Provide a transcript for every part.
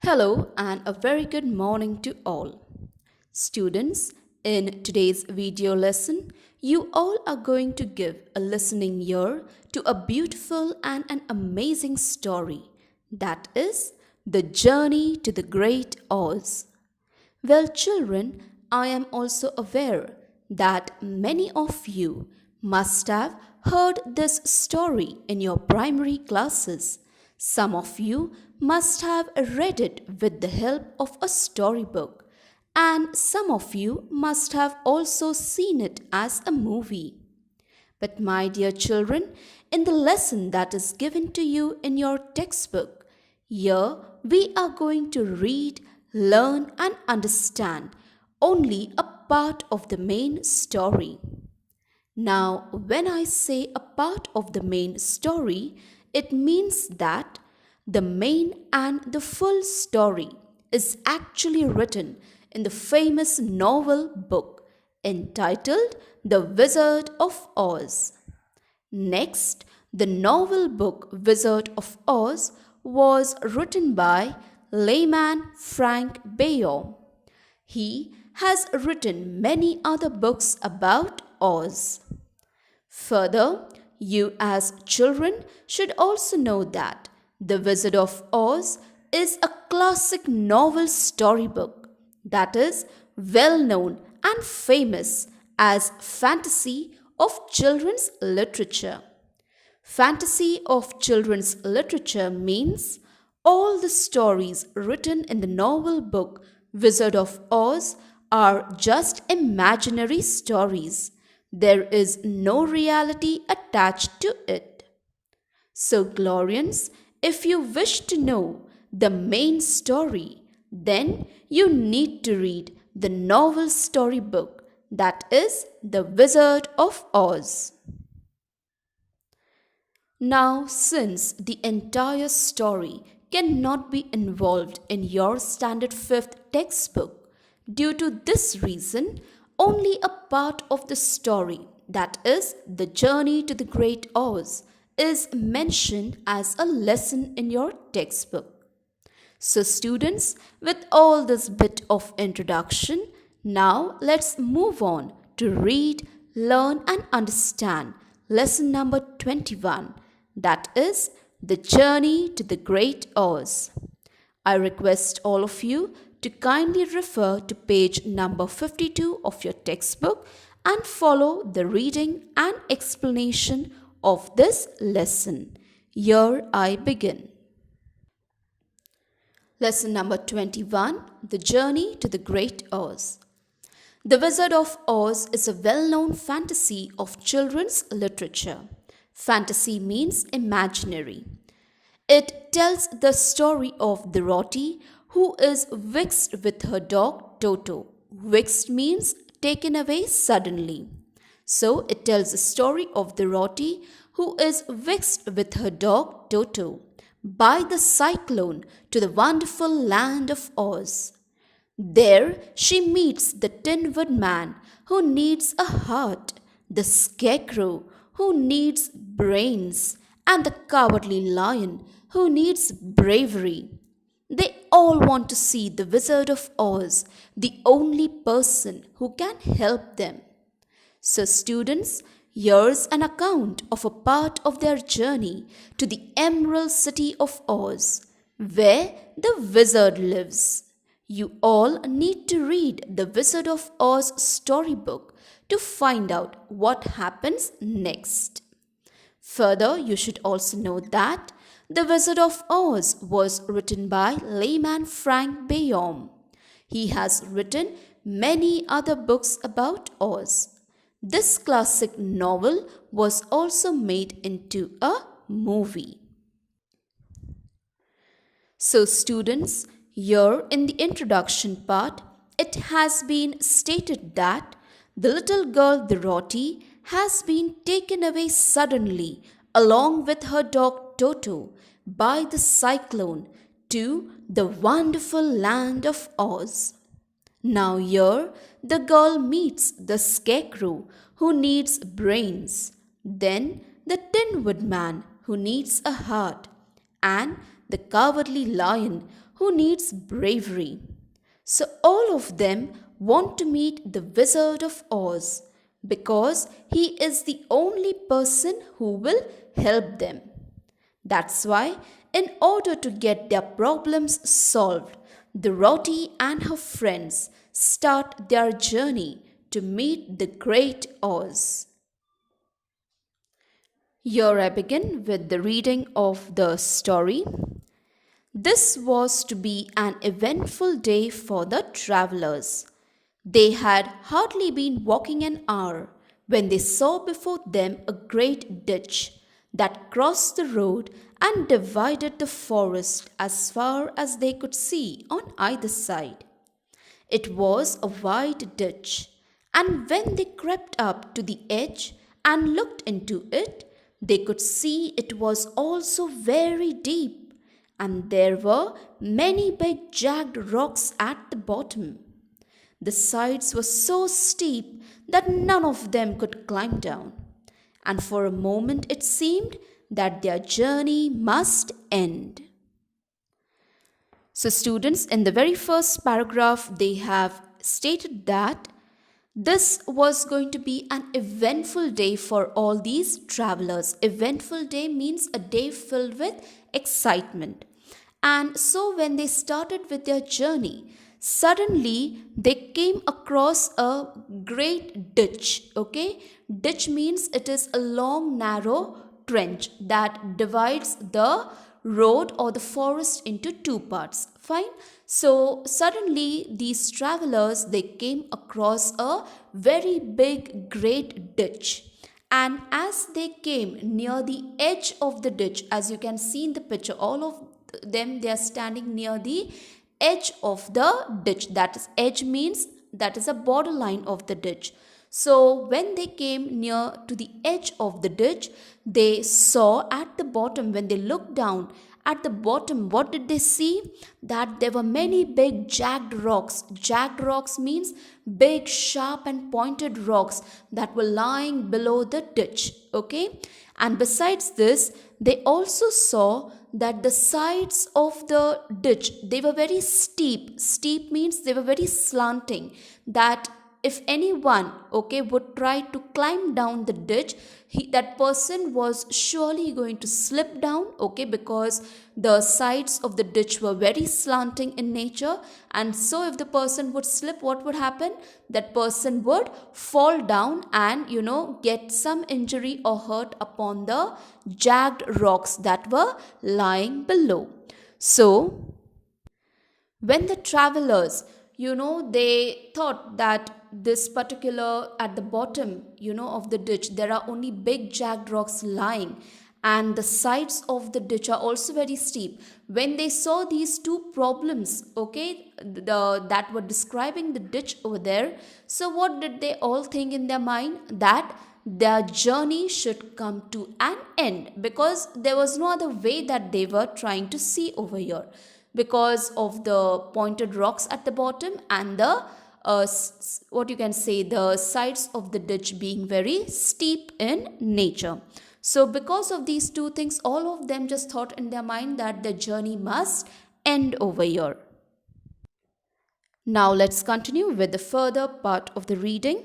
Hello and a very good morning to all. Students, in today's video lesson, you all are going to give a listening ear to a beautiful and an amazing story. That is, The Journey to the Great Oz. Well, children, I am also aware that many of you must have heard this story in your primary classes. Some of you must have read it with the help of a storybook, and some of you must have also seen it as a movie. But, my dear children, in the lesson that is given to you in your textbook, here we are going to read, learn, and understand only a part of the main story. Now, when I say a part of the main story, it means that the main and the full story is actually written in the famous novel book entitled The Wizard of Oz. Next, the novel book Wizard of Oz was written by layman Frank Baum. He has written many other books about Oz. Further, you as children should also know that The Wizard of Oz is a classic novel storybook that is well known and famous as fantasy of children's literature. Fantasy of children's literature means all the stories written in the novel book Wizard of Oz are just imaginary stories. There is no reality attached to it. So, Glorians, if you wish to know the main story, then you need to read the novel storybook that is The Wizard of Oz. Now, since the entire story cannot be involved in your standard 5th textbook, due to this reason, only a part of the story, that is, the journey to the Great Oz, is mentioned as a lesson in your textbook. So, students, with all this bit of introduction, now let's move on to read, learn, and understand lesson number 21, that is, The Journey to the Great Oz. I request all of you to kindly refer to page number 52 of your textbook and follow the reading and explanation of this lesson. Here I begin. Lesson number 21, The Journey to the Great Oz. The Wizard of Oz is a well-known fantasy of children's literature. Fantasy means imaginary. It tells the story of Dorothy, who is vexed with her dog Toto. Vexed means taken away suddenly. So it tells the story of Dorothy, who is vexed with her dog Toto by the cyclone to the wonderful land of Oz. There she meets the Tin Woodman, who needs a heart, the Scarecrow, who needs brains, and the Cowardly Lion, who needs bravery. They all want to see the Wizard of Oz, the only person who can help them. So, students, here's an account of a part of their journey to the Emerald City of Oz, where the wizard lives. You all need to read the Wizard of Oz storybook to find out what happens next. Further, you should also know that The Wizard of Oz was written by layman Frank Baum. He has written many other books about Oz. This classic novel was also made into a movie. So, students, here in the introduction part, it has been stated that the little girl Dorothy has been taken away suddenly along with her dog Toto by the cyclone to the wonderful land of Oz. Now here the girl meets the Scarecrow, who needs brains, then the Tin Woodman, who needs a heart, and the cowardly lion who needs bravery. So all of them want to meet the Wizard of Oz because he is the only person who will help them. That's why, in order to get their problems solved, Dorothy and her friends start their journey to meet the Great Oz. Here I begin with the reading of the story. This was to be an eventful day for the travelers. They had hardly been walking an hour when they saw before them a great ditch that crossed the road and divided the forest as far as they could see on either side. It was a wide ditch, and when they crept up to the edge and looked into it, they could see it was also very deep, and there were many big jagged rocks at the bottom. The sides were so steep that none of them could climb down, and for a moment it seemed that their journey must end. So, students, in the very first paragraph, they have stated that this was going to be an eventful day for all these travelers. Eventful day means a day filled with excitement. And so, when they started with their journey, suddenly they came across a great ditch. Okay, ditch means it is a long, narrow trench that divides the road or the forest into two parts. Fine. So suddenly these travelers, they came across a very big great ditch, and as they came near the edge of the ditch, as you can see in the picture, all of them, they are standing near the edge of the ditch. That is, edge means that is a borderline of the ditch. So when they came near to the edge of the ditch, they saw at the bottom, when they looked down at the bottom, what did they see? That there were many big jagged rocks. Jagged rocks means big, sharp and pointed rocks that were lying below the ditch. Okay. And besides this, they also saw that the sides of the ditch, they were very steep. Steep means they were very slanting, that if anyone, okay, would try to climb down the ditch, that person was surely going to slip down, okay, because the sides of the ditch were very slanting in nature. And so if the person would slip, what would happen? That person would fall down and, get some injury or hurt upon the jagged rocks that were lying below. So when the travelers, they thought that this particular, at the bottom, of the ditch, there are only big jagged rocks lying, and the sides of the ditch are also very steep. When they saw these two problems, okay, that were describing the ditch over there, so what did they all think in their mind? That their journey should come to an end, because there was no other way that they were trying to see over here, because of the pointed rocks at the bottom and the the sides of the ditch being very steep in nature. So because of these two things, all of them just thought in their mind that the journey must end over here. Now let's continue with the further part of the reading.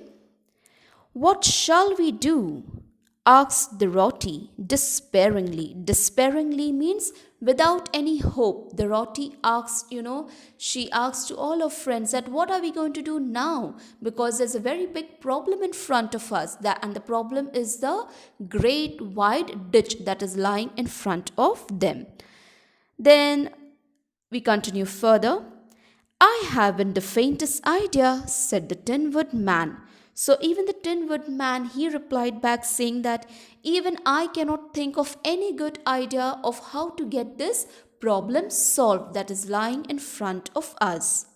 "What shall we do?" asked Dorothy despairingly. Despairingly means without any hope. Dorothy asked, she asked to all her friends that what are we going to do now? Because there's a very big problem in front of us, and the problem is the great wide ditch that is lying in front of them. Then we continue further. "I haven't the faintest idea," said the Tin Woodman. So even the Tin Woodman, he replied back saying that even I cannot think of any good idea of how to get this problem solved that is lying in front of us.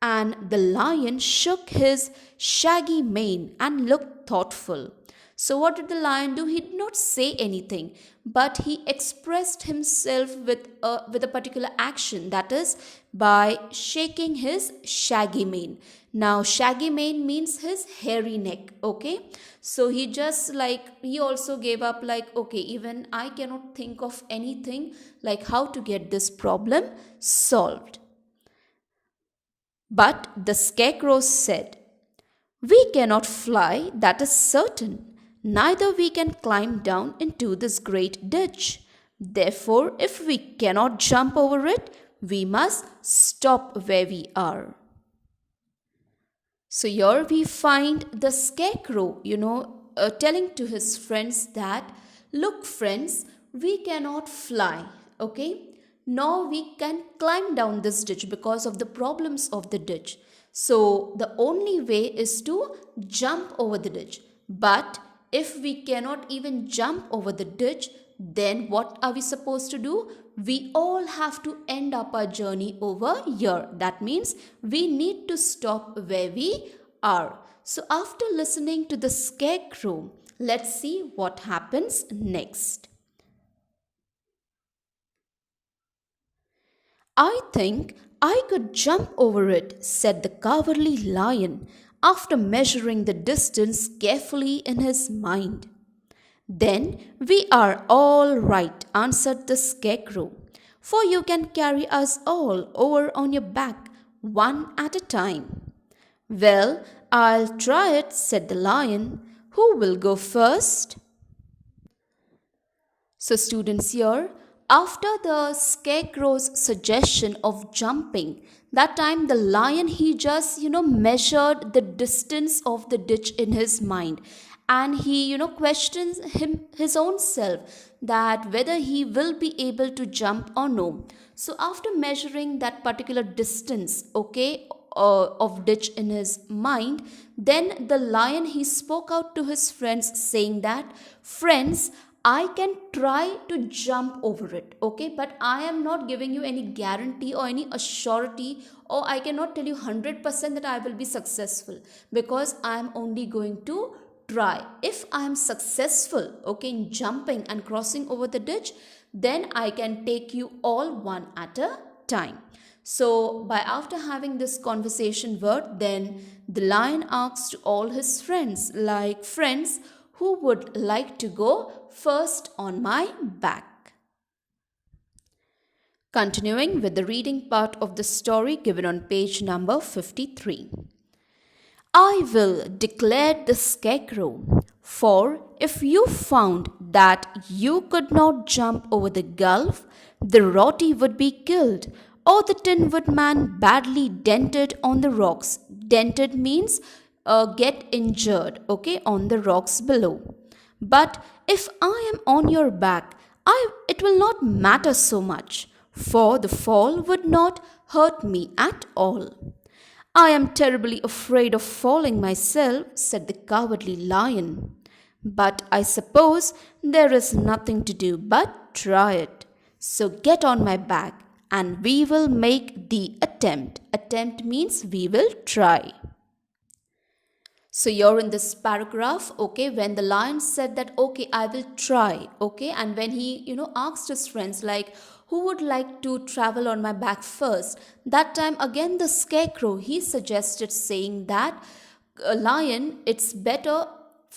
And the lion shook his shaggy mane and looked thoughtful. So, what did the lion do? He did not say anything, but he expressed himself with a particular action, that is, by shaking his shaggy mane. Now, shaggy mane means his hairy neck, okay? So, he just he also gave up, okay, even I cannot think of anything like how to get this problem solved. But the scarecrow said, "We cannot fly, that is certain. Neither we can climb down into this great ditch. Therefore, if we cannot jump over it, we must stop where we are." So here we find the scarecrow, telling to his friends that, "Look, friends, we cannot fly, okay? Nor we can climb down this ditch because of the problems of the ditch. So the only way is to jump over the ditch. But if we cannot even jump over the ditch, then what are we supposed to do? We all have to end up our journey over here. That means we need to stop where we are." So after listening to the scarecrow, let's see what happens next. "I think I could jump over it," said the cowardly lion, after measuring the distance carefully in his mind. "Then we are all right," answered the scarecrow, "for you can carry us all over on your back, one at a time." "Well, I'll try it," said the lion. "Who will go first?" So, students, here, after the scarecrow's suggestion of jumping, that time the lion, he just, measured the distance of the ditch in his mind. And he, questions his own self that whether he will be able to jump or no. So, after measuring that particular distance, okay, of ditch in his mind, then the lion, he spoke out to his friends saying that, "Friends, I can try to jump over it, okay, but I am not giving you any guarantee or any assurity, or I cannot tell you 100% that I will be successful, because I am only going to try. If I am successful, okay, in jumping and crossing over the ditch, then I can take you all one at a time." So, by after having this conversation word, then the lion asked all his friends, like, "Friends, who would like to go first on my back?" Continuing with the reading part of the story given on page number 53. "I will," declared the scarecrow, "for if you found that you could not jump over the gulf, the roti would be killed, or the Tin Woodman badly dented on the rocks." Dented means get injured, okay, on the rocks below. "But if I am on your back, it will not matter so much, for the fall would not hurt me at all." "I am terribly afraid of falling myself," said the cowardly lion. "But I suppose there is nothing to do but try it. So get on my back and we will make the attempt." Attempt means we will try. So you're in this paragraph, okay, when the lion said that, "Okay, I will try," okay, and when he, asked his friends, like, "Who would like to travel on my back first?" That time again the scarecrow, he suggested saying that, "Lion, it's better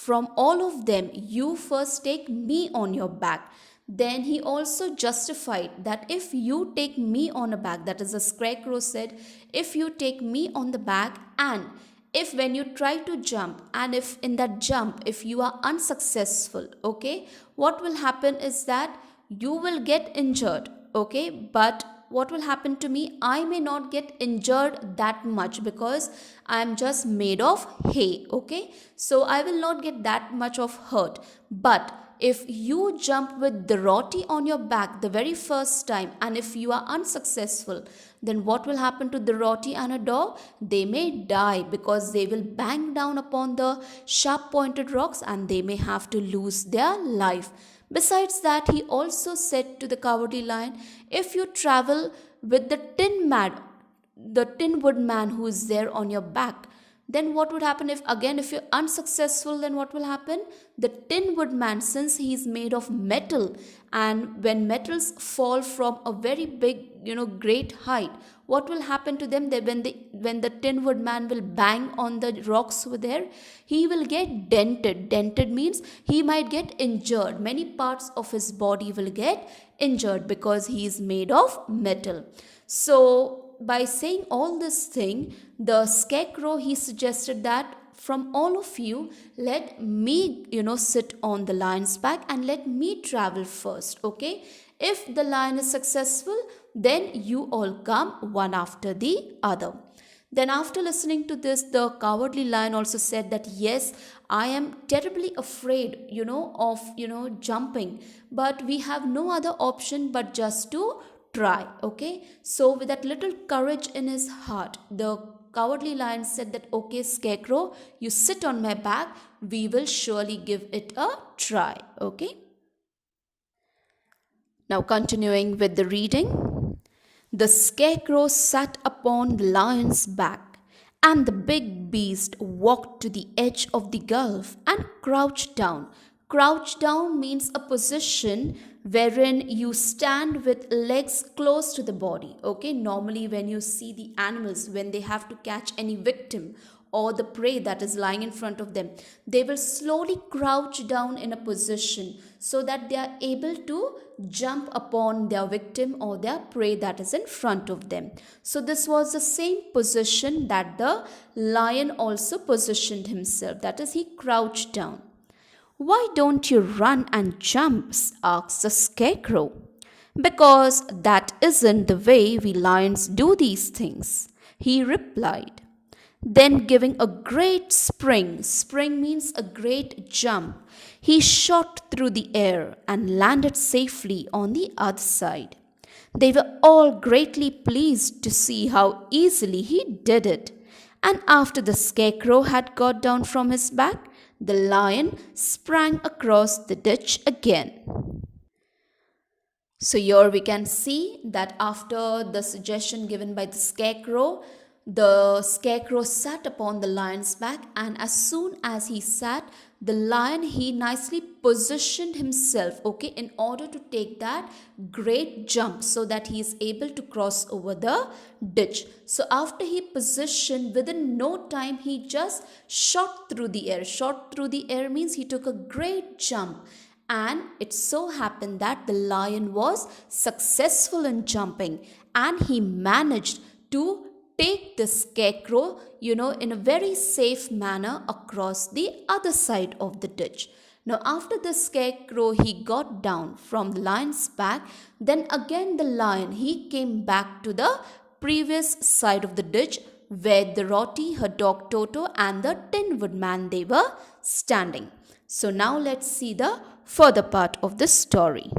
from all of them, you first take me on your back." Then he also justified that if you take me on a back, that is, the scarecrow said, "If you take me on the back, and if when you try to jump, and if in that jump if you are unsuccessful, okay, what will happen is that you will get injured, okay, but what will happen to me, I may not get injured that much, because I am just made of hay, okay, so I will not get that much of hurt. But if you jump with the roti on your back the very first time, and if you are unsuccessful, then what will happen to the roti and a dog? They may die, because they will bang down upon the sharp pointed rocks and they may have to lose their life." Besides that, he also said to the cowardly lion, "If you travel with the Tin Woodman who is there on your back, Then what would happen if you're unsuccessful, then what will happen? The Tin Woodman, since he is made of metal, and when metals fall from a very big, great height, what will happen to them? When the Tin Woodman will bang on the rocks over there, he will get dented. Dented means he might get injured. Many parts of his body will get injured because he is made of metal. So by saying all this thing, the Scarecrow, he suggested that from all of you, let me, sit on the lion's back and let me travel first. Okay, if the lion is successful, then you all come one after the other. Then after listening to this, the Cowardly Lion also said that yes, I am terribly afraid, of, jumping, but we have no other option but just to try. Okay, so with that little courage in his heart, the Cowardly Lion said that, okay, Scarecrow, you sit on my back, we will surely give it a try. Okay, now continuing with the reading. The Scarecrow sat upon the lion's back, and the big beast walked to the edge of the gulf and crouched down. Crouch down means a position wherein you stand with legs close to the body. Okay, normally when you see the animals, when they have to catch any victim or the prey that is lying in front of them, they will slowly crouch down in a position so that they are able to jump upon their victim or their prey that is in front of them. So this was the same position that the lion also positioned himself, that is, he crouched down. Why don't you run and jump? Asked the Scarecrow. Because that isn't the way we lions do these things, he replied. Then giving a great spring means a great jump, he shot through the air and landed safely on the other side. They were all greatly pleased to see how easily he did it. And after the Scarecrow had got down from his back, the lion sprang across the ditch again. So here we can see that after the suggestion given by the Scarecrow sat upon the lion's back, and as soon as he sat, the lion, he nicely positioned himself, okay, in order to take that great jump so that he is able to cross over the ditch. So after he positioned, within no time, he just shot through the air. Shot through the air means he took a great jump. And it so happened that the lion was successful in jumping, and he managed to take the Scarecrow, in a very safe manner across the other side of the ditch. Now, after the Scarecrow, he got down from the lion's back, then again the lion, he came back to the previous side of the ditch where Dorothy, her dog Toto, and the Tin Woodman, they were standing. So now let's see the further part of the story.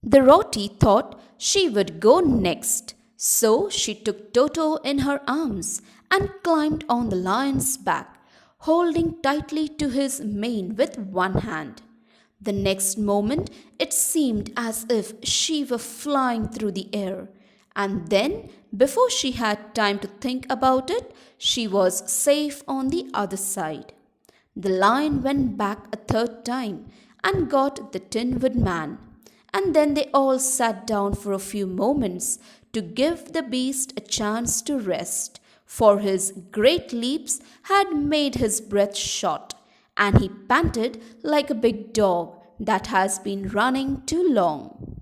Dorothy thought she would go next. So she took Toto in her arms and climbed on the lion's back, holding tightly to his mane with one hand. The next moment, it seemed as if she were flying through the air. And then, before she had time to think about it, she was safe on the other side. The lion went back a third time and got the Tin Woodman. And then they all sat down for a few moments to give the beast a chance to rest, for his great leaps had made his breath short, and he panted like a big dog that has been running too long.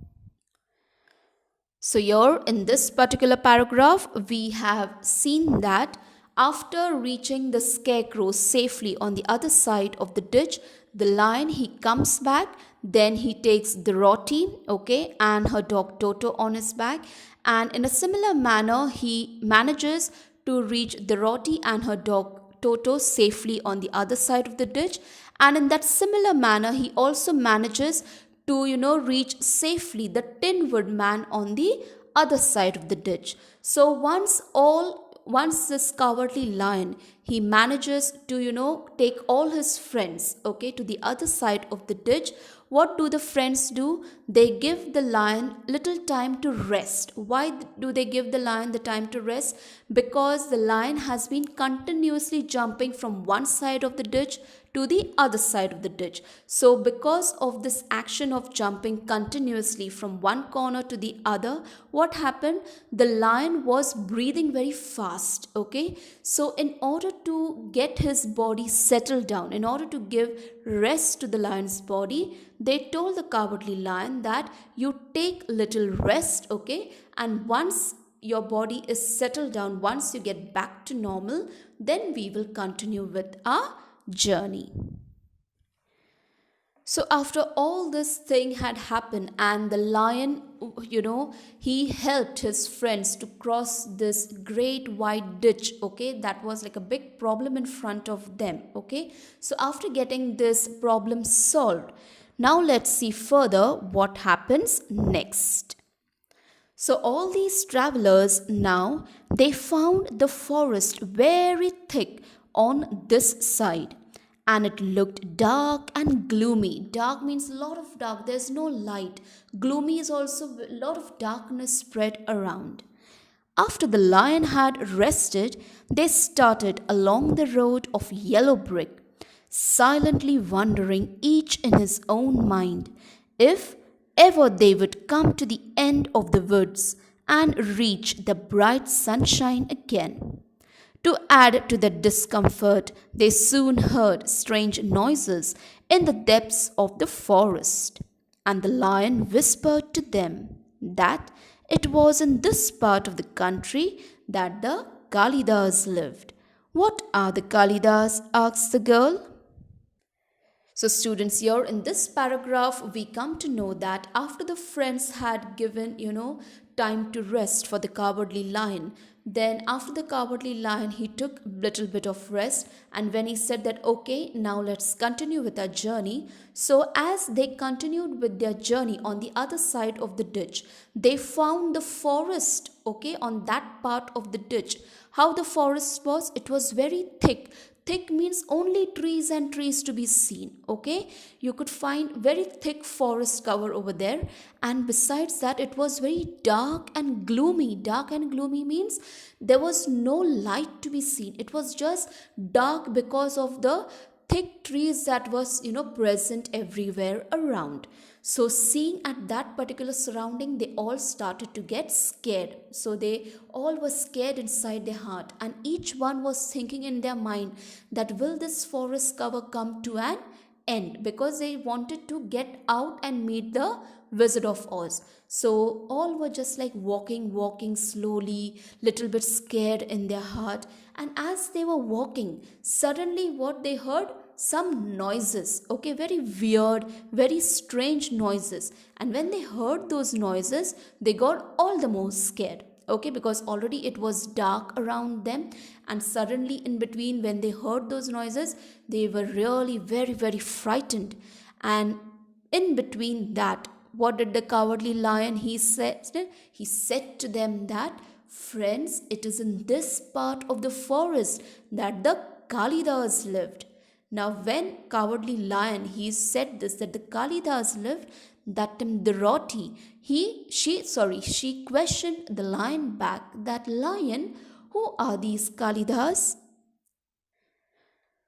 So here in this particular paragraph, we have seen that after reaching the Scarecrow safely on the other side of the ditch, the lion, he comes back, then he takes Dorothy, okay, and her dog Toto on his back, and in a similar manner, he manages to reach Dorothy and her dog Toto safely on the other side of the ditch, and in that similar manner, he also manages to, reach safely the Tin Woodman on the other side of the ditch. So once this Cowardly Lion, he manages to take all his friends, okay, to the other side of the ditch, what do the friends do? They give the lion little time to rest. Why do they give the lion the time to rest? Because the lion has been continuously jumping from one side of the ditch to the other side of the ditch. So because of this action of jumping continuously from one corner to the other, what happened? The lion was breathing very fast. Okay, so in order to get his body settled down, in order to give rest to the lion's body, they told the Cowardly Lion that you take little rest. Okay, and once your body is settled down, once you get back to normal, then we will continue with our journey. So after all this thing had happened, and the lion, he helped his friends to cross this great wide ditch. Okay, that was like a big problem in front of them. Okay, so after getting this problem solved, now let's see further what happens next. So all these travelers now, they found the forest very thick on this side, and it looked dark and gloomy. Dark means a lot of dark, there's no light. Gloomy is also a lot of darkness spread around. After the lion had rested, they started along the road of yellow brick, silently wondering each in his own mind if ever they would come to the end of the woods and reach the bright sunshine again. To add to their discomfort, they soon heard strange noises in the depths of the forest, and the lion whispered to them that it was in this part of the country that the Kalidas lived. What are the Kalidas? Asked the girl. So, students, here in this paragraph, we come to know that after the friends had given, time to rest for the Cowardly Lion, then after the Cowardly Lion, he took a little bit of rest, and when he said that, okay, now let's continue with our journey. So as they continued with their journey on the other side of the ditch, they found the forest, okay, on that part of the ditch. How the forest was? It was very thick. Thick means only trees and trees to be seen. Okay, you could find very thick forest cover over there, and besides that, it was very dark and gloomy. Dark and gloomy means there was no light to be seen. It was just dark because of the thick trees that was present everywhere around. So seeing at that particular surrounding, they all started to get scared. So they all were scared inside their heart, and each one was thinking in their mind that will this forest cover come to an end, because they wanted to get out and meet the Wizard of Oz. So all were just like walking slowly, little bit scared in their heart. And as they were walking, suddenly what they heard? Some noises. Okay, very weird, very strange noises. And when they heard those noises, they got all the more scared. Okay, because already it was dark around them, and suddenly in between, when they heard those noises, they were really very frightened. And in between that, what did the Cowardly Lion? He said to them that, friends, it is in this part of the forest that the Kalidas lived. Now when Cowardly Lion, he said this, that the Kalidas lived, that time Dorothy, she questioned the lion back, that lion, who are these Kalidas?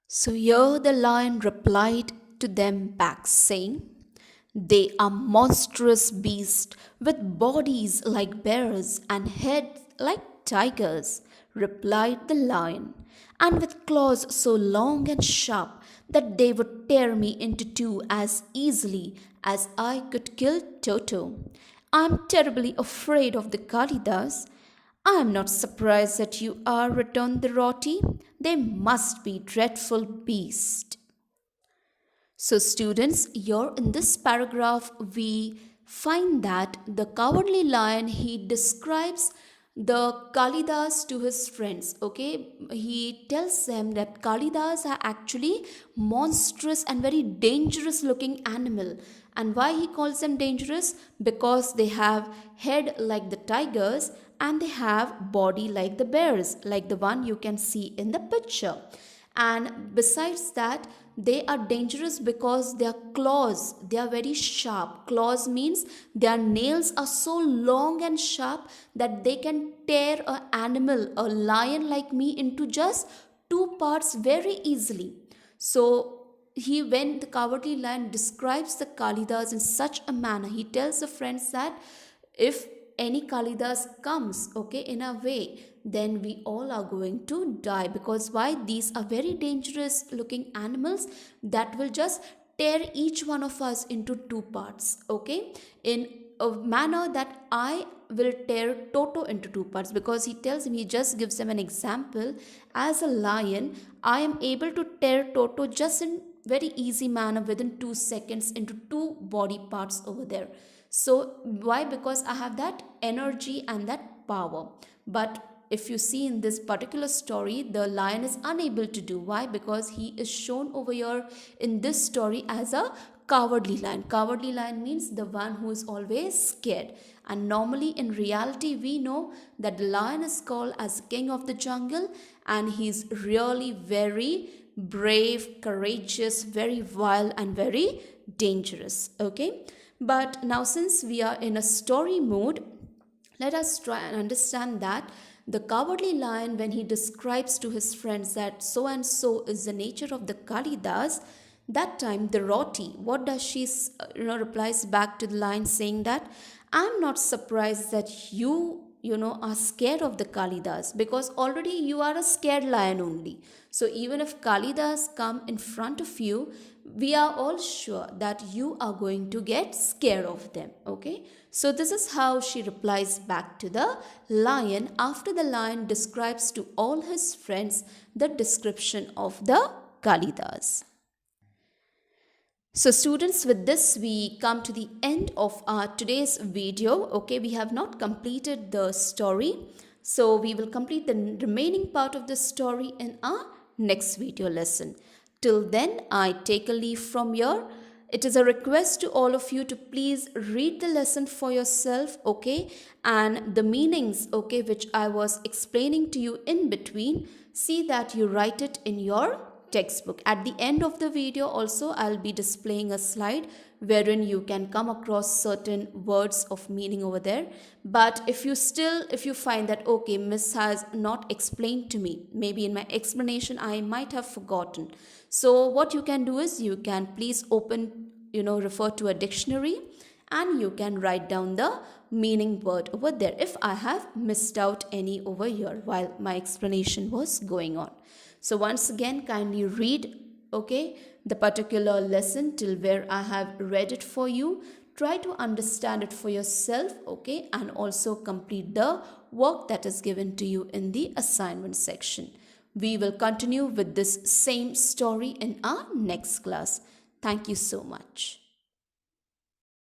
So here the lion replied to them back, saying, they are monstrous beasts with bodies like bears and heads like tigers, replied the lion, and with claws so long and sharp that they would tear me into two as easily as I could kill Toto. I am terribly afraid of the Kalidas. I am not surprised that you are, returned the Roti. They must be dreadful beasts. So students, here in this paragraph, we find that the Cowardly Lion, he describes the Kalidas to his friends. Okay, he tells them that Kalidas are actually monstrous and very dangerous looking animal. And why he calls them dangerous? Because they have head like the tigers and they have body like the bears, like the one you can see in the picture. And besides that, they are dangerous because their claws, they are very sharp. Claws means their nails are so long and sharp that they can tear an animal, a lion like me, into just two parts very easily. So when the Cowardly Lion describes the Kalidas in such a manner, he tells the friends that if any Kalidas comes, okay, in our way, then we all are going to die. Because why? These are very dangerous looking animals that will just tear each one of us into two parts, okay, in a manner that I will tear Toto into two parts. Because he tells him, he just gives them an example. As a lion, I am able to tear Toto just in very easy manner within 2 seconds into two body parts over there. So why? Because I have that energy and that power. But if you see in this particular story, the lion is unable to do. Why? Because he is shown over here in this story as a cowardly lion. Cowardly lion means the one who is always scared. And normally in reality, we know that the lion is called as king of the jungle, and he's really very brave, courageous, very wild, and very dangerous. Okay. But now, since we are in a story mode, let us try and understand that the Cowardly Lion, when he describes to his friends that so and so is the nature of the Kalidas, that time the Roti, what does she replies back to the lion, saying that I'm not surprised that you are scared of the Kalidas, because already you are a scared lion only. So even if Kalidas come in front of you, we are all sure that you are going to get scared of them. Okay. So this is how she replies back to the lion after the lion describes to all his friends the description of the Kalidas. So students, with this we come to the end of our today's video. Okay, we have not completed the story. So we will complete the remaining part of the story in our next video lesson. Till then, I take a leave from here. It is a request to all of you to please read the lesson for yourself, okay? And the meanings, okay, which I was explaining to you in between, see that you write it in your textbook. At the end of the video also, I'll be displaying a slide wherein you can come across certain words of meaning over there. But if you find that, okay, Miss has not explained to me, maybe in my explanation I might have forgotten. So what you can do is you can please refer to a dictionary, and you can write down the meaning word over there if I have missed out any over here while my explanation was going on. So once again, kindly read, okay, the particular lesson till where I have read it for you. Try to understand it for yourself, okay, and also complete the work that is given to you in the assignment section. We will continue with this same story in our next class. Thank you so much.